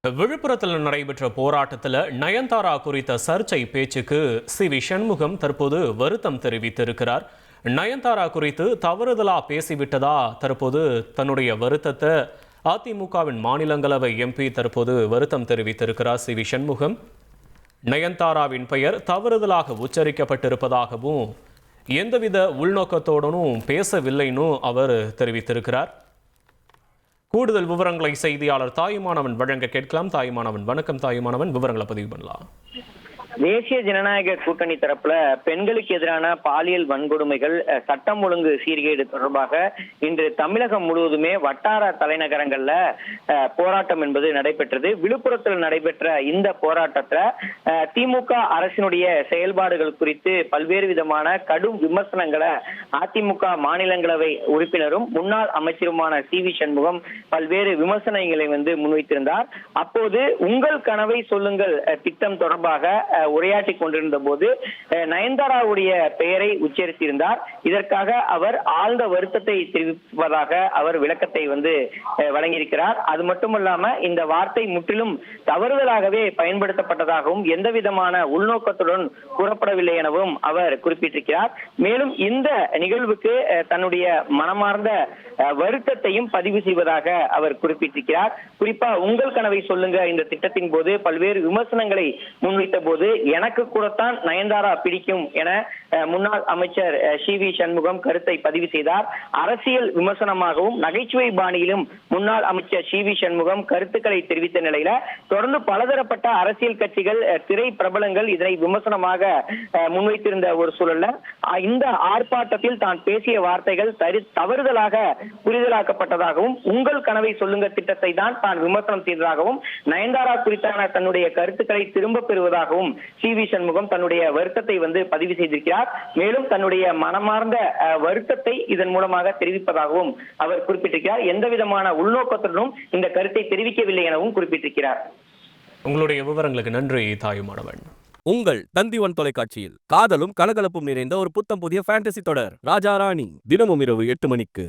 விழுப்புரத்தில் நடைபெற்ற போராட்டத்தில் நயன்தாரா குறித்த சர்ச்சை பேச்சுக்கு சி.வி. சண்முகம் தற்போது வருத்தம் தெரிவித்திருக்கிறார். நயன்தாரா குறித்து தவறுதலா பேசிவிட்டதா தற்போது தன்னுடைய வருத்தத்தை அதிமுகவின் மாநிலங்களவை எம்பி தற்போது வருத்தம் தெரிவித்திருக்கிறார். சி.வி. சண்முகம் நயன்தாராவின் பெயர் தவறுதலாக உச்சரிக்கப்பட்டிருப்பதாகவும் எந்தவித உள்நோக்கத்தோடனும் பேசவில்லைன்னு அவர் தெரிவித்திருக்கிறார். கூடுதல் விவரங்களை செய்தியாளர் தாயுமானவன் வழங்க கேட்கலாம். தாயுமானவன் வணக்கம். தாயுமானவன், விவரங்களை பதிவு பண்ணலாம். தேசிய ஜனநாயக கூட்டணி தரப்புல பெண்களுக்கு எதிரான பாலியல் வன்கொடுமைகள், சட்டம் ஒழுங்கு சீர்கேடு தொடர்பாக இன்று தமிழகம் முழுவதுமே வட்டார தலைநகரங்கள்ல போராட்டம் என்பது நடைபெற்றது. விழுப்புரத்தில் நடைபெற்ற இந்த போராட்டத்துல திமுக அரசினுடைய செயல்பாடுகள் குறித்து பல்வேறு விதமான கடும் விமர்சனங்களை அதிமுக மாநிலங்களவை உறுப்பினரும் முன்னாள் அமைச்சருமான சி.வி. சண்முகம் பல்வேறு விமர்சனங்களை முன்வைத்திருந்தார். அப்போது உங்கள் கனவை சொல்லுங்கள் திட்டம் தொடர்பாக உரையாற்றி கொண்டிருந்த போது நயன்தாராவுடைய பெயரை உச்சரித்திருந்தார். இதற்காக அவர் ஆழ்ந்த வருத்தத்தை தெரிவிப்பதாக அவர் விளக்கத்தை வழங்கியிருக்கிறார். அது மட்டுமல்லாம இந்த வார்த்தை முற்றிலும் தவறுதலாகவே பயன்படுத்தப்பட்டதாகவும் எந்த விதமான உள்நோக்கத்துடன் கூறப்படவில்லை எனவும் அவர் குறிப்பிட்டிருக்கிறார். மேலும் இந்த நிகழ்வுக்கு தன்னுடைய மனமார்ந்த வருத்தத்தையும் பதிவு செய்வதாக அவர் குறிப்பிட்டிருக்கிறார். குறிப்பா உங்கள் கனவை சொல்லுங்க இந்த திட்டத்தின் போது பல்வேறு விமர்சனங்களை முன்வைத்த போது எனக்கு கூடத்தான் நயன்தாரா பிடிக்கும் என முன்னாள் அமைச்சர் சி.வி. சண்முகம் கருத்தை பதிவு செய்தார். அரசியல் விமர்சனமாகவும் நகைச்சுவை பாணியிலும் முன்னாள் அமைச்சர் சி.வி. சண்முகம் கருத்துக்களை தெரிவித்த நிலையில தொடர்ந்து பலதரப்பட்ட அரசியல் கட்சிகள், திரை பிரபலங்கள் இதனை விமர்சனமாக முன்வைத்திருந்த ஒரு சூழல்ல இந்த ஆர்ப்பாட்டத்தில் தான் பேசிய வார்த்தைகள் தவறுதலாக புரிதலாக்கப்பட்டதாகவும் உங்கள் கனவை சொல்லுங்க திட்டத்தை தான் விமர்சனம் செய்ததாகவும் நயன்தாரா குறித்தான தன்னுடைய கருத்துக்களை திரும்ப பெறுவதாகவும் சி.வி. சண்முகம் தன்னுடைய வருத்தத்தை பதிவு செய்திருக்கிறார். மேலும் தன்னுடைய மனமார்ந்த வருத்தத்தை இதன் மூலமாக தெரிவிப்பதாகவும் அவர் குறிப்பிட்டிருக்கிறார். எந்த விதமான உள்நோக்கத்துடனும் இந்த கருத்தை தெரிவிக்கவில்லை எனவும் குறிப்பிட்டிருக்கிறார். உங்களுடைய விவரங்களுக்கு நன்றி தாயுமானவன். உங்கள் தந்திவன் தொலைக்காட்சியில் காதலும் கலகலப்பும் நிறைந்த ஒரு புத்தம் புதிய ஃபேண்டசி தொடர் ராஜா ராணி தினமும் இரவு 8 மணிக்கு.